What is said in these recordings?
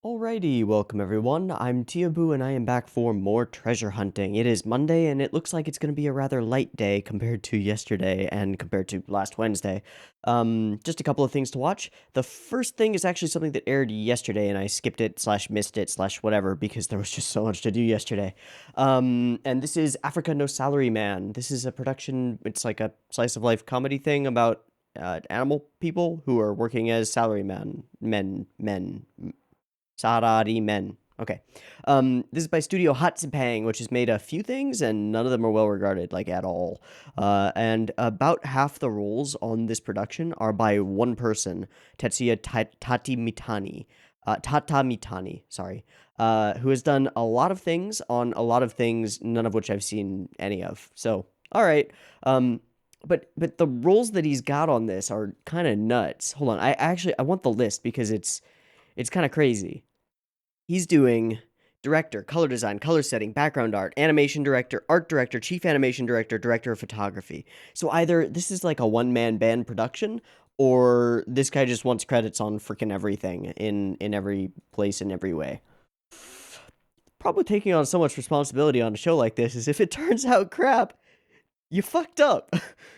Alrighty, welcome everyone. I'm Tiabu and I am back for more treasure hunting. It is Monday and it looks like it's going to be a rather light day compared to yesterday and compared to last Wednesday. Just a couple of things to watch. The first thing is actually something that aired yesterday and I skipped it slash missed it slash whatever because there was just so much to do yesterday. And this is Africa No Salaryman. This is a production, it's like a slice of life comedy thing about animal people who are working as salarymen, men. Salarymen. Okay. This is by Studio Hatsupang, which has made a few things, and none of them are well regarded, like at all. And about half the roles on this production are by one person, Tetsuya Tata Mitani, sorry, who has done a lot of things on a lot of things, none of which I've seen any of. So, all right. But the roles that he's got on this are kind of nuts. Hold on, I want the list because it's kind of crazy. He's doing director, color design, color setting, background art, animation director, art director, chief animation director, director of photography. So either this is like a one-man band production, or this guy just wants credits on freaking everything in every place in every way. Probably taking on so much responsibility on a show like this is if it turns out crap, you fucked up.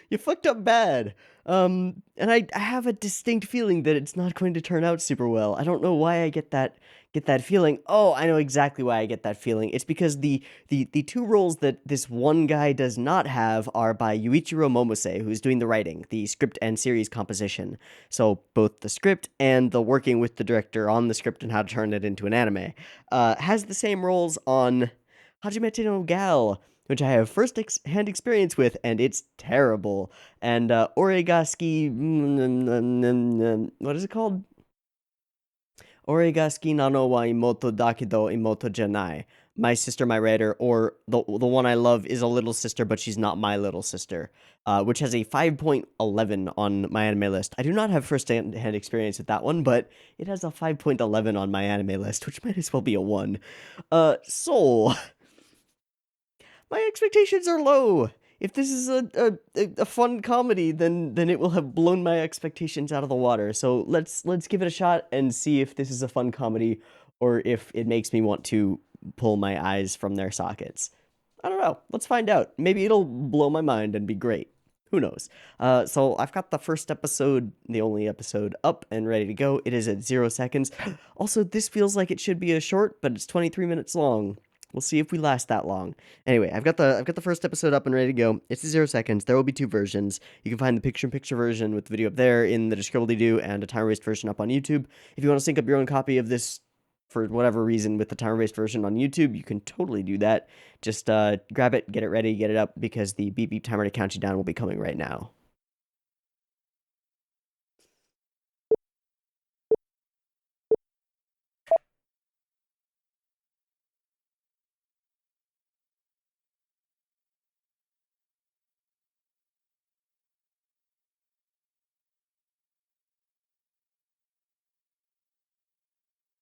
You fucked up bad. And I have a distinct feeling that it's not going to turn out super well. I don't know why I get that feeling. Oh, I know exactly why I get that feeling. It's because the two roles that this one guy does not have are by Yuichiro Momose, who's doing the writing, the script and series composition. So both the script and the working with the director on the script and how to turn it into an anime. Has the same roles on Hajimete no Gal, which I have first-hand experience with, and it's terrible. And Oregaski, what is it called? Oregaski nano wa imoto dakedo imoto janai. My sister, my writer, or the one I love is a little sister, but she's not my little sister, which has a 5.11 on my anime list. I do not have first-hand experience with that one, but it has a 5.11 on my anime list, which might as well be a 1. Soul. My expectations are low. If this is a fun comedy, then it will have blown my expectations out of the water. So let's give it a shot and see if this is a fun comedy or if it makes me want to pull my eyes from their sockets. I don't know. Let's find out. Maybe it'll blow my mind and be great. Who knows? So I've got the first episode, the only episode, up and ready to go. It is at 0 seconds. Also, this feels like it should be a short, but it's 23 minutes long. We'll see if we last that long. Anyway, I've got the first episode up and ready to go. It's 0 seconds. There will be 2 versions. You can find the picture-in-picture version with the video up there in the description and a time-based version up on YouTube. If you want to sync up your own copy of this for whatever reason with the time-based version on YouTube, you can totally do that. Just grab it, get it ready, get it up, because the beep beep timer to count you down will be coming right now.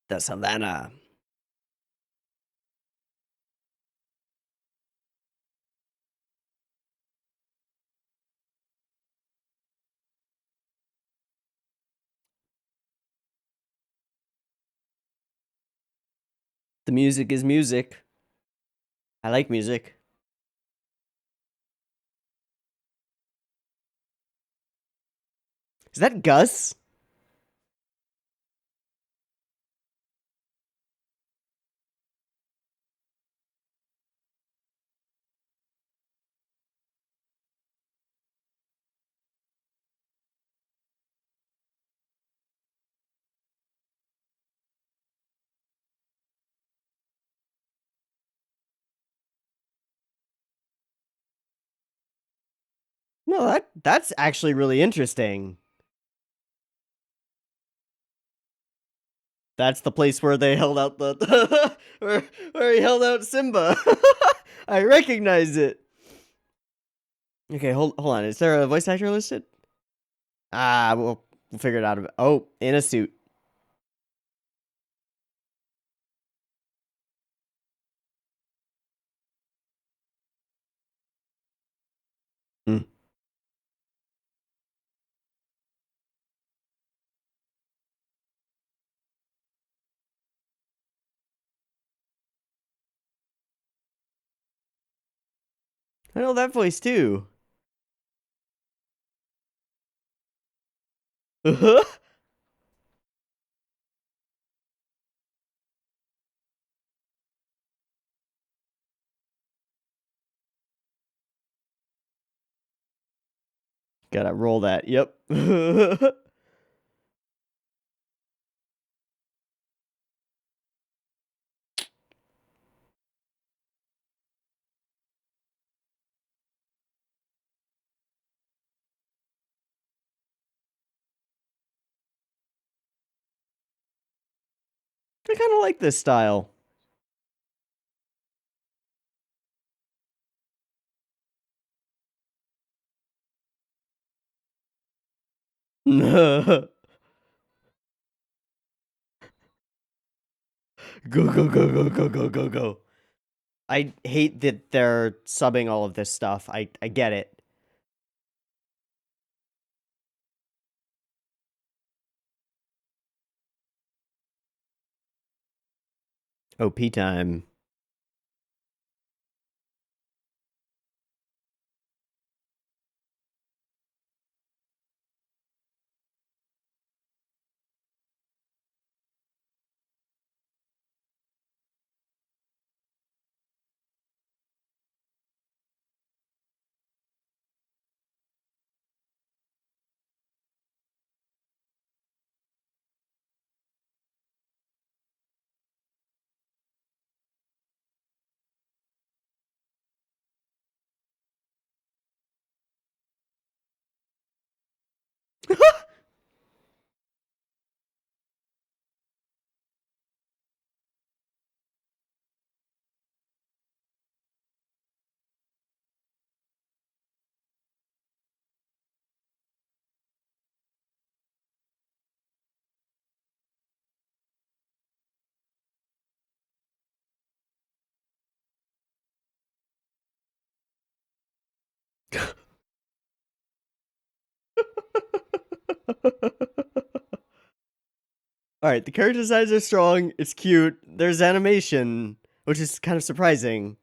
The Savannah. The music is music. I like music. Is that Gus? No, that's actually really interesting. That's the place where they held out the where he held out Simba. I recognize it. Okay, hold on. Is there a voice actor listed? Ah, we'll figure it out. Oh, in a suit. Hmm. I know that voice too. Gotta roll that. Yep. I kind of like this style. Go, go, go, go, go, go, go, go. I hate that they're subbing all of this stuff. I get it. OP time. All right, the character designs are strong. It's cute. There's animation, which is kind of surprising,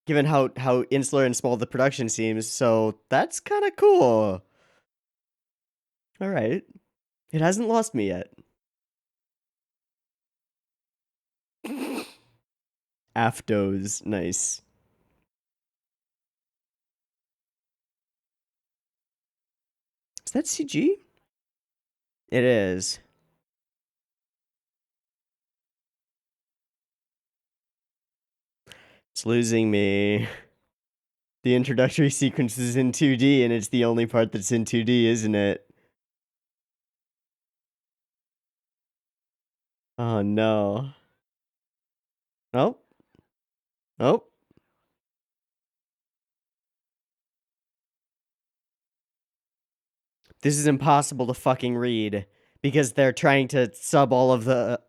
given how insular and small the production seems. So that's kind of cool. All right, it hasn't lost me yet. Aftos, nice. Is that CG? It is. It's losing me. The introductory sequence is in 2D, and it's the only part that's in 2D, isn't it? Oh no. Oh. Oh. This is impossible to fucking read because they're trying to sub all of the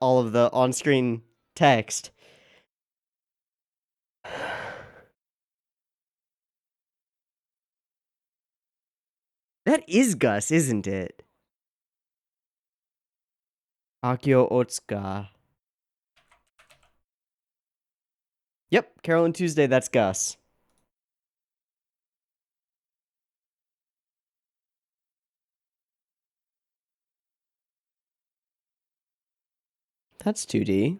on-screen text. That is Gus, isn't it? Akio Otsuka. Yep, Carole and Tuesday, that's Gus. That's 2D.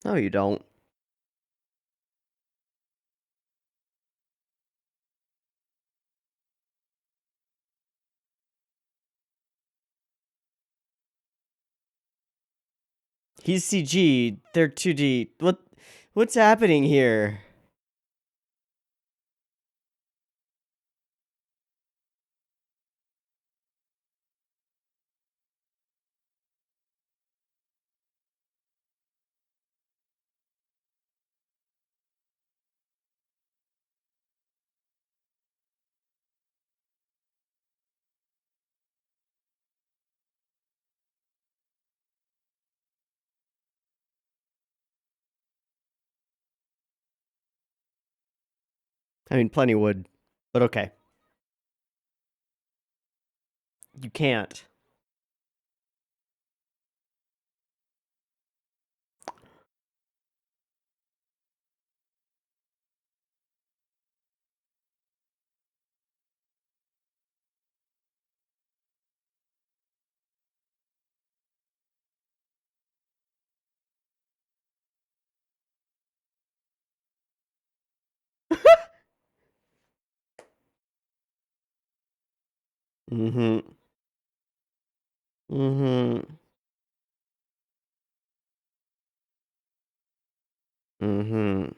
No, you don't. He's CG, they're 2D. What's happening here? I mean, plenty would, but okay. You can't. Mm-hmm. Mm-hmm. Mm-hmm.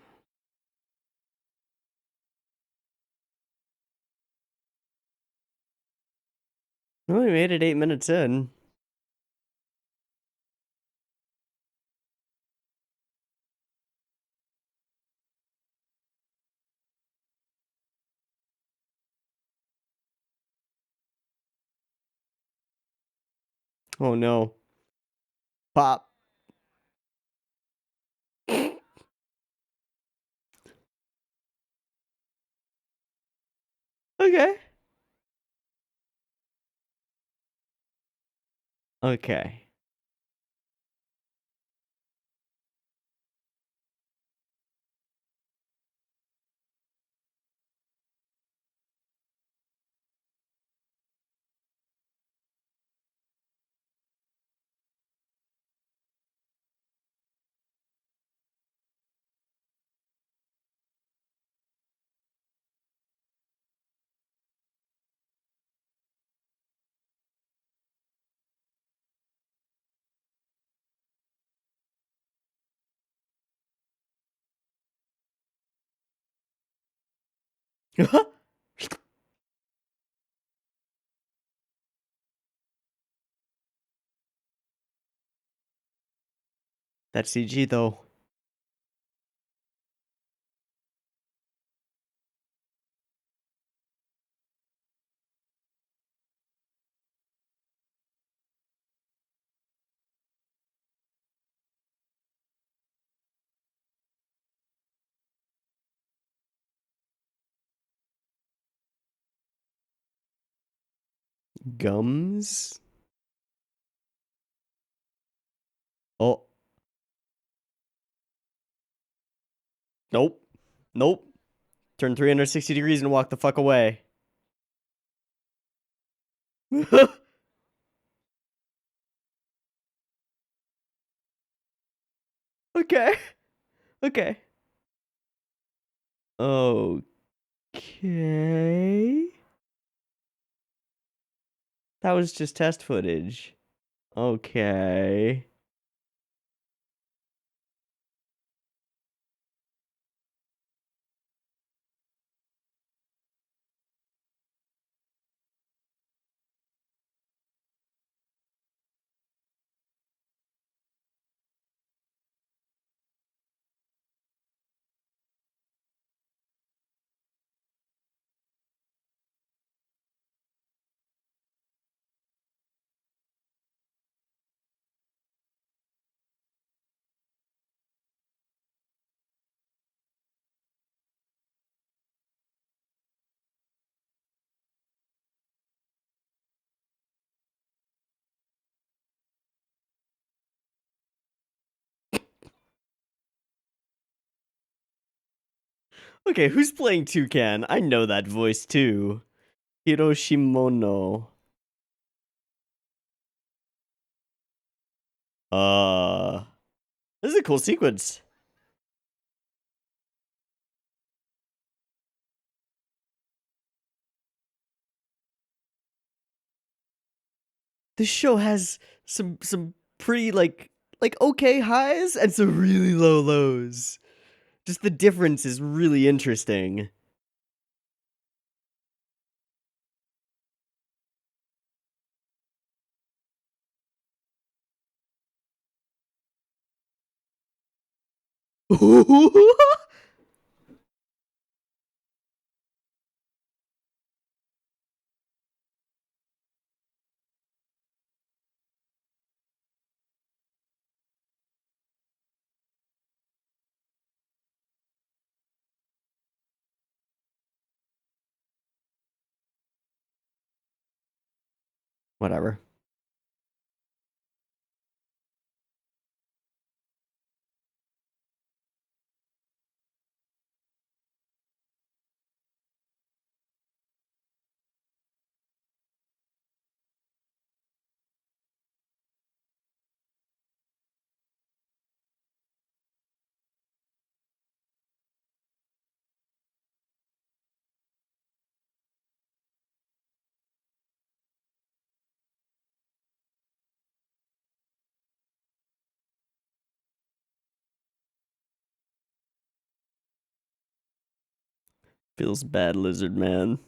We only made it 8 minutes in. Oh no. Pop. Okay. Okay. That's CG though. Gums? Oh, nope. Nope. Turn 360 degrees and walk the fuck away. Okay. Okay. Okay. That was just test footage. Okay. Okay, who's playing Toucan? I know that voice too. Hiroshimono. Uh, this is a cool sequence. This show has some pretty like okay highs and some really low lows. Just the difference is really interesting. Whatever. Feels bad, lizard man.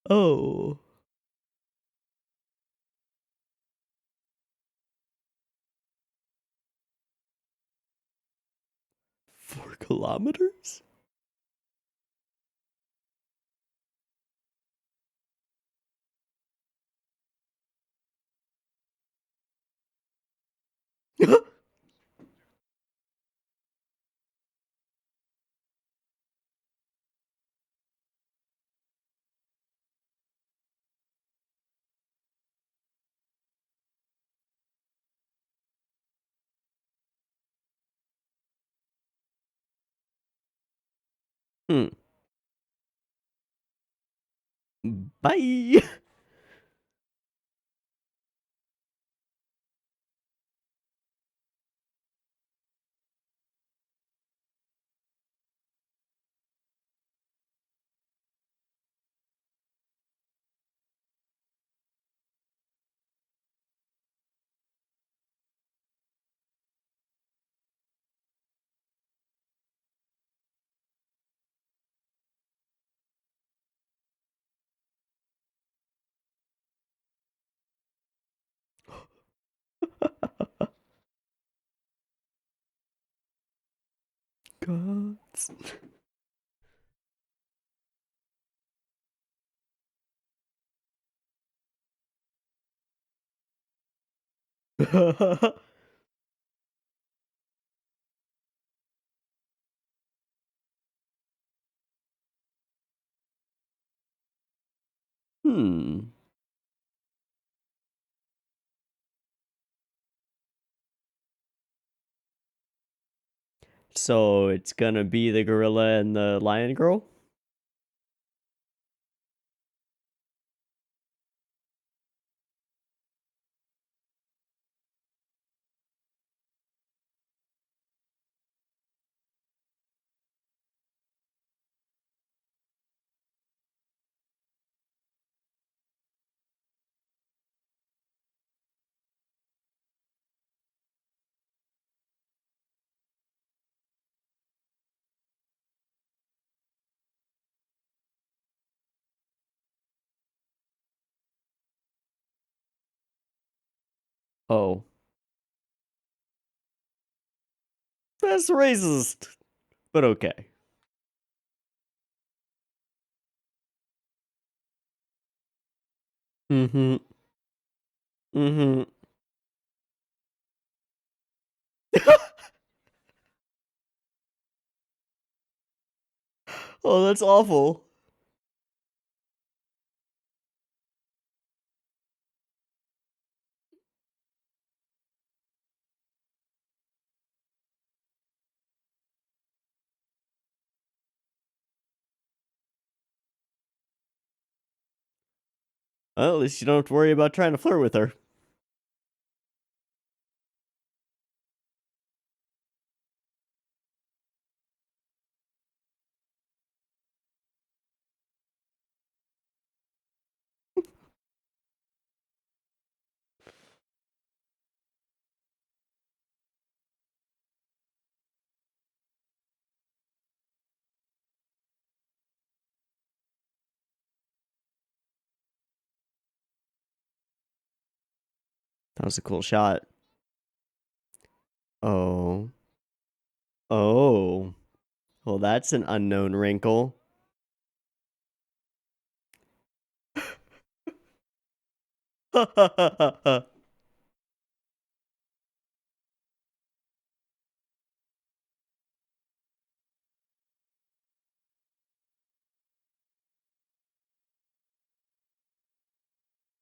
Oh. 4 kilometers? Hmm. Bye. Gods. Hmm. So it's gonna be the gorilla and the lion girl? Oh. That's racist. But okay. Mm-hmm. Mm-hmm. Oh, that's awful. Well, at least you don't have to worry about trying to flirt with her. That was a cool shot. Oh. Oh. Well, that's an unknown wrinkle.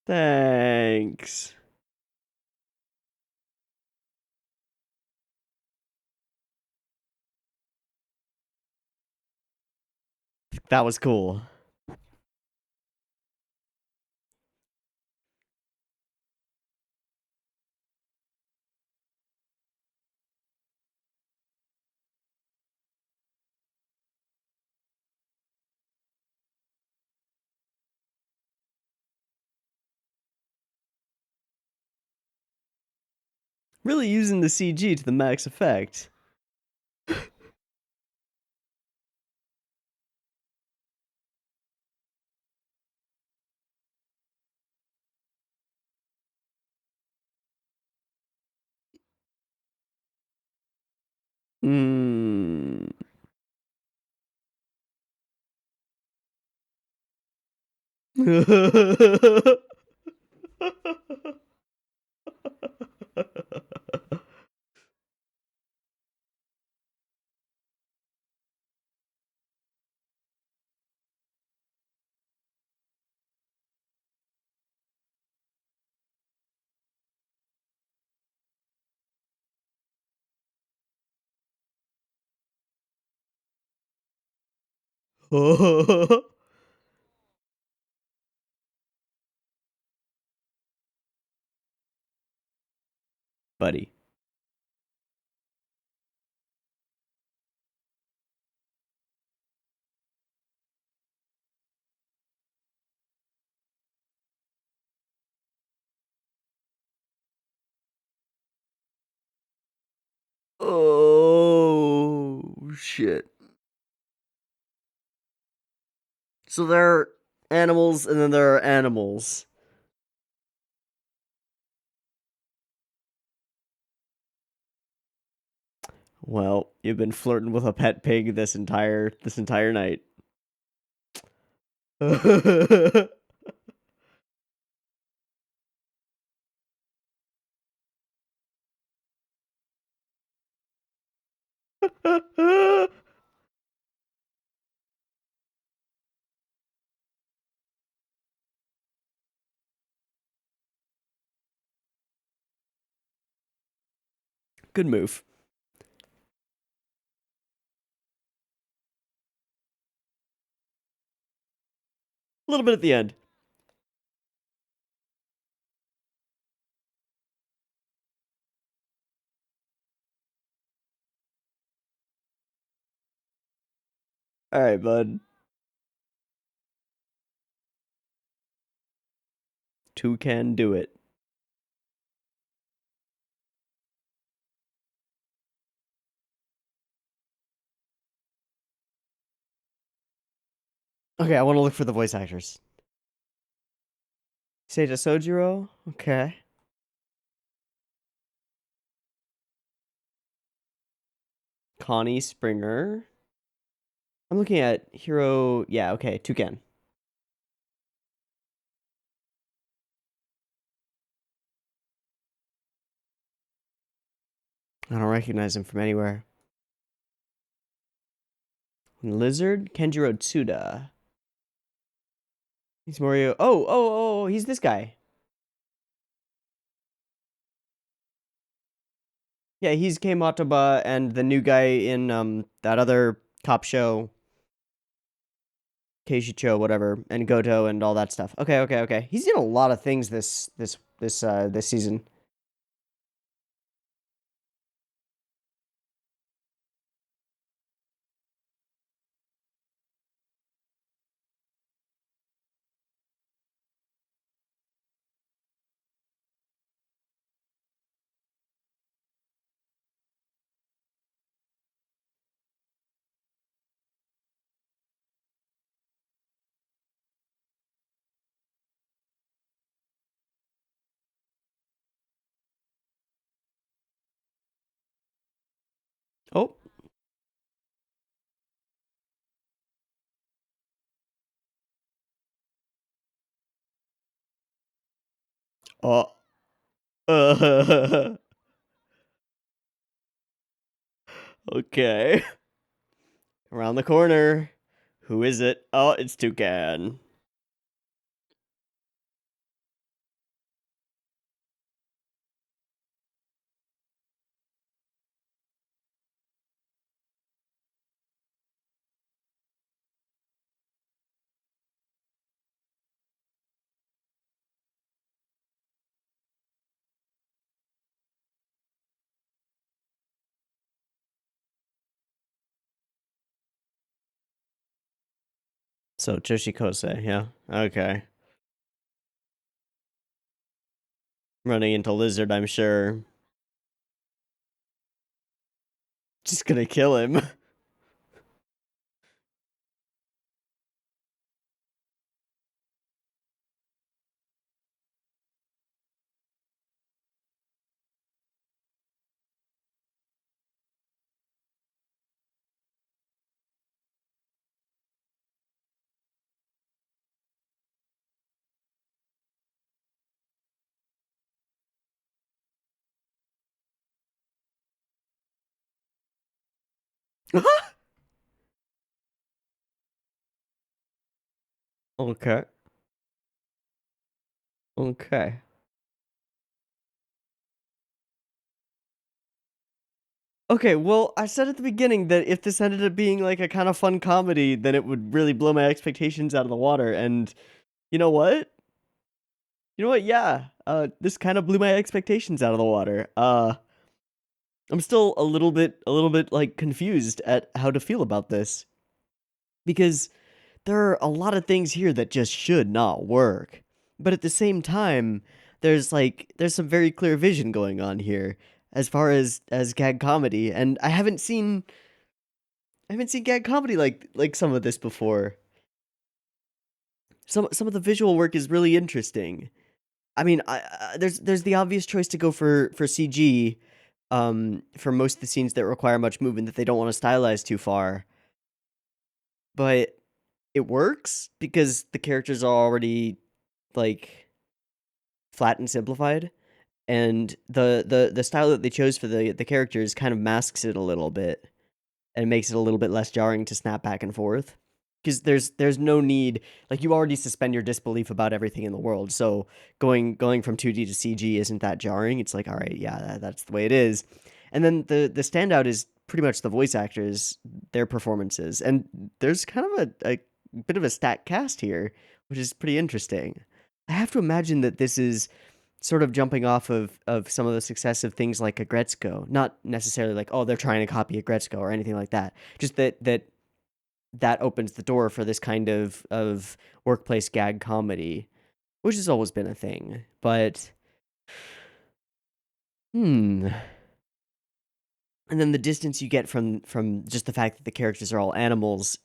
Thanks. That was cool. Really using the CG to the max effect. Hmm. Buddy. Oh, shit. So there are animals and then there are animals. Well, you've been flirting with a pet pig this entire night. Good move. A little bit at the end. All right, bud. Two can do it. Okay, I want to look for the voice actors. Seita Sojiro? Okay. Connie Springer. I'm looking at Hero. Yeah, okay. Toucan. I don't recognize him from anywhere. Lizard? Kenjiro Tsuda. He's Mario. Oh, he's this guy. Yeah, he's Kei Mataba and the new guy in that other cop show, Keishicho, whatever, and Goto and all that stuff. Okay. He's in a lot of things this season. Oh. Oh. Okay. Around the corner. Who is it? Oh, it's Toucan. So Choshikose, yeah. Okay. Running into Lizard, I'm sure. Just gonna kill him. Okay. Okay. Okay, well, I said at the beginning that if this ended up being like a kind of fun comedy, then it would really blow my expectations out of the water. And you know what? You know what? Yeah. This kind of blew my expectations out of the water. I'm still a little bit like confused at how to feel about this because there are a lot of things here that just should not work. But at the same time, there's some very clear vision going on here as far as gag comedy, and I haven't seen gag comedy like some of this before. Some of the visual work is really interesting. I mean, there's the obvious choice to go for CG, for most of the scenes that require much movement that they don't want to stylize too far, but it works because the characters are already like flat and simplified, and the style that they chose for the characters kind of masks it a little bit and makes it a little bit less jarring to snap back and forth. Because there's no need, like you already suspend your disbelief about everything in the world. So going from 2D to CG isn't that jarring. It's like, all right, yeah, that's the way it is. And then the standout is pretty much the voice actors, their performances, and there's kind of a bit of a stacked cast here, which is pretty interesting. I have to imagine that this is sort of jumping off of some of the success of things like Agretzko. Not necessarily like, oh, they're trying to copy Agretzko or anything like that. Just that opens the door for this kind of workplace gag comedy, which has always been a thing. But hmm. And then the distance you get from just the fact that the characters are all animals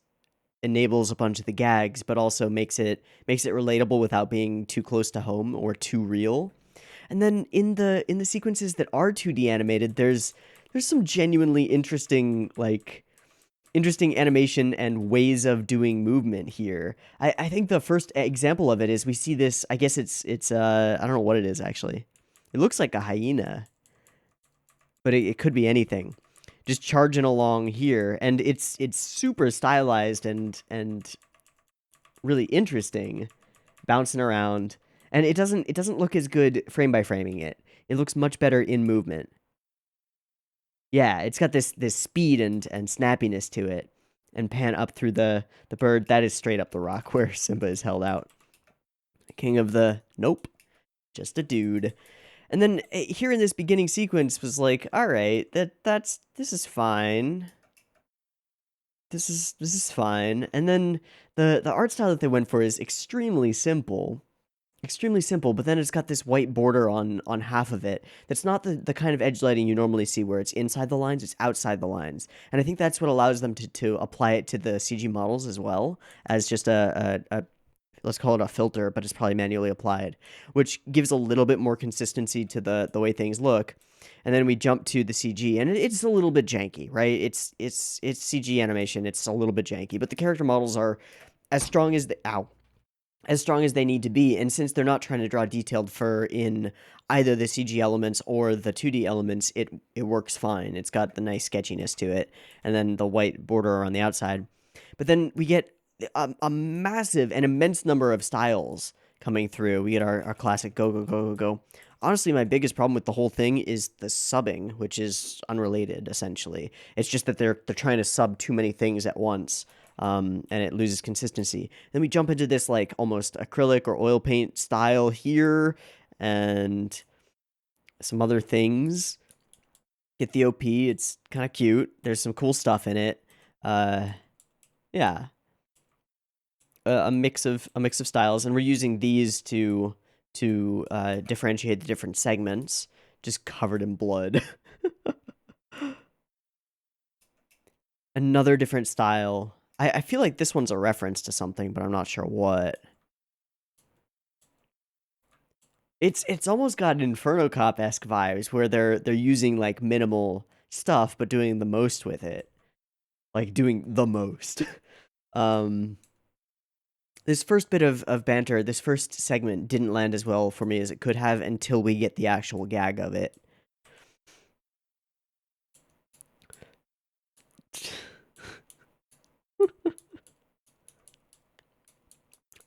enables a bunch of the gags, but also makes it relatable without being too close to home or too real. And then in the sequences that are 2D animated, there's some genuinely interesting animation and ways of doing movement here. I think the first example of it is we see this, I guess it's I don't know what it is actually. It looks like a hyena, but it could be anything. Just charging along here, and it's super stylized and really interesting, bouncing around. And it doesn't look as good frame by framing it. It looks much better in movement. Yeah, it's got this speed and snappiness to it. And pan up through the bird. That is straight up the rock where Simba is held out. King of the nope, just a dude. And then here in this beginning sequence was like, all right, this is fine. This is fine. And then the art style that they went for is extremely simple, but then it's got this white border on half of it. That's not the kind of edge lighting you normally see where it's inside the lines, it's outside the lines. And I think that's what allows them to apply it to the CG models as well as just a let's call it a filter, but it's probably manually applied, which gives a little bit more consistency to the way things look. And then we jump to the CG, and it's a little bit janky, right? It's CG animation. It's a little bit janky, but the character models are as strong as as strong as they need to be. And since they're not trying to draw detailed fur in either the CG elements or the 2D elements, it works fine. It's got the nice sketchiness to it, and then the white border on the outside. But then we get a massive and immense number of styles coming through. We get our classic go, go, go, go, go. Honestly, my biggest problem with the whole thing is the subbing, which is unrelated, essentially. It's just that they're trying to sub too many things at once, and it loses consistency. Then we jump into this, like, almost acrylic or oil paint style here, and some other things. Get the OP, it's kind of cute. There's some cool stuff in it. Yeah. A mix of styles, and we're using these to differentiate the different segments, just covered in blood. Another different style. I feel like this one's a reference to something, but I'm not sure what. It's almost got Inferno Cop-esque vibes, where they're using like minimal stuff, but doing the most with it. Like doing the most. This first bit of banter, this first segment didn't land as well for me as it could have until we get the actual gag of it.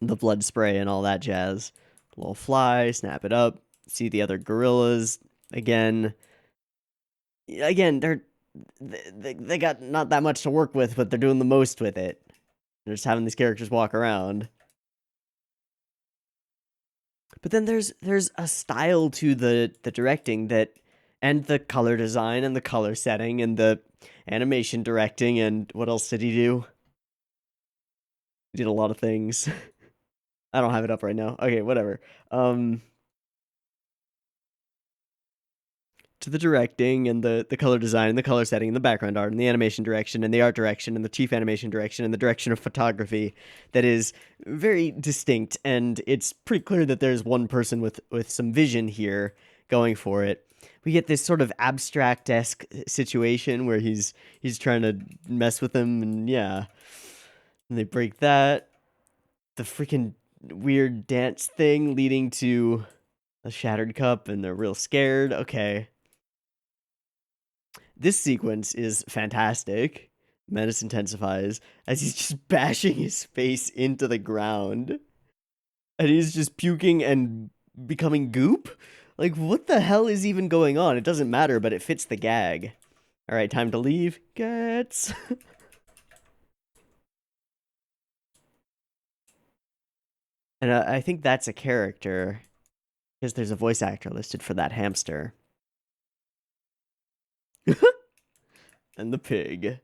The blood spray and all that jazz. A little fly, snap it up, see the other gorillas again. Again, they got not that much to work with, but they're doing the most with it. They're just having these characters walk around. But then there's a style to the directing that, and the color design and the color setting and the animation directing, and what else did he do? He did a lot of things. I don't have it up right now. Okay, whatever. To the directing and the color design and the color setting and the background art and the animation direction and the art direction and the chief animation direction and the direction of photography that is very distinct, and it's pretty clear that there's one person with some vision here going for it. We get this sort of abstract-esque situation where he's trying to mess with them, and yeah. And they break that. The freaking weird dance thing leading to a shattered cup, and they're real scared. Okay. This sequence is fantastic. Menace intensifies as he's just bashing his face into the ground. And he's just puking and becoming goop? Like, what the hell is even going on? It doesn't matter, but it fits the gag. Alright, time to leave. Gets. And I think that's a character, because there's a voice actor listed for that hamster. And the pig.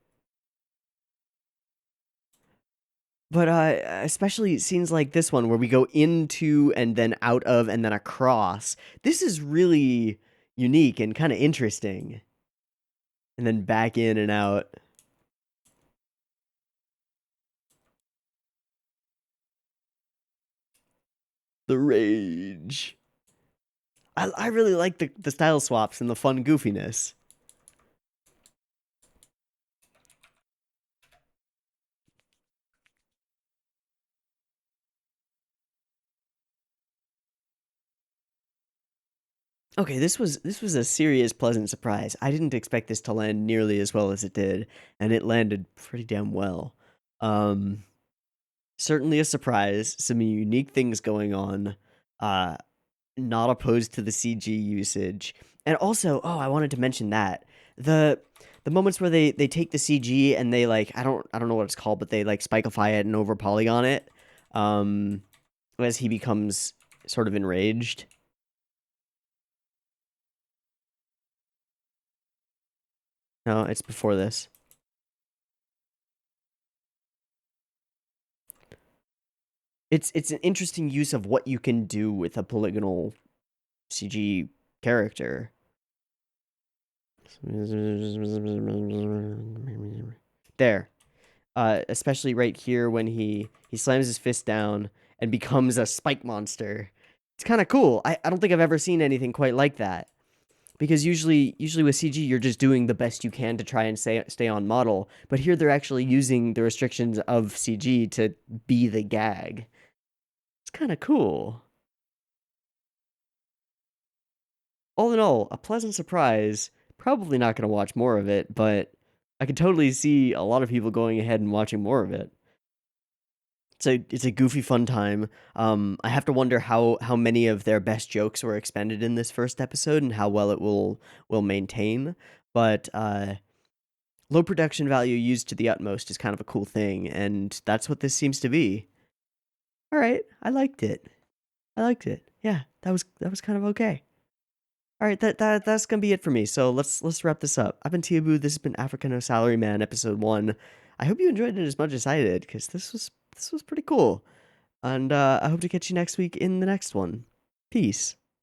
But especially scenes like this one where we go into and then out of and then across. This is really unique and kind of interesting. And then back in and out. The rage. I really like the style swaps and the fun goofiness. Okay, this was a serious pleasant surprise. I didn't expect this to land nearly as well as it did, and it landed pretty damn well. Certainly a surprise, some unique things going on. Not opposed to the CG usage. And also, oh, I wanted to mention that. The moments where they take the CG and they like I don't know what it's called, but they like spikeify it and over polygon it as he becomes sort of enraged. No, it's before this. It's an interesting use of what you can do with a polygonal CG character. There. Especially right here when he slams his fist down and becomes a spike monster. It's kind of cool. I don't think I've ever seen anything quite like that. because usually with CG you're just doing the best you can to try and stay on model, but here they're actually using the restrictions of CG to be the gag. It's kind of cool. All in all, a pleasant surprise. Probably not going to watch more of it, but I could totally see a lot of people going ahead and watching more of it. It's a goofy fun time. I have to wonder how many of their best jokes were expended in this first episode and how well it will maintain. But low production value used to the utmost is kind of a cool thing, and that's what this seems to be. All right, I liked it. I liked it. Yeah, that was kind of okay. All right, that's gonna be it for me. So let's wrap this up. I've been Tiabu. This has been Africa No Salaryman, episode 1. I hope you enjoyed it as much as I did, because this was pretty cool. And I hope to catch you next week in the next one. Peace.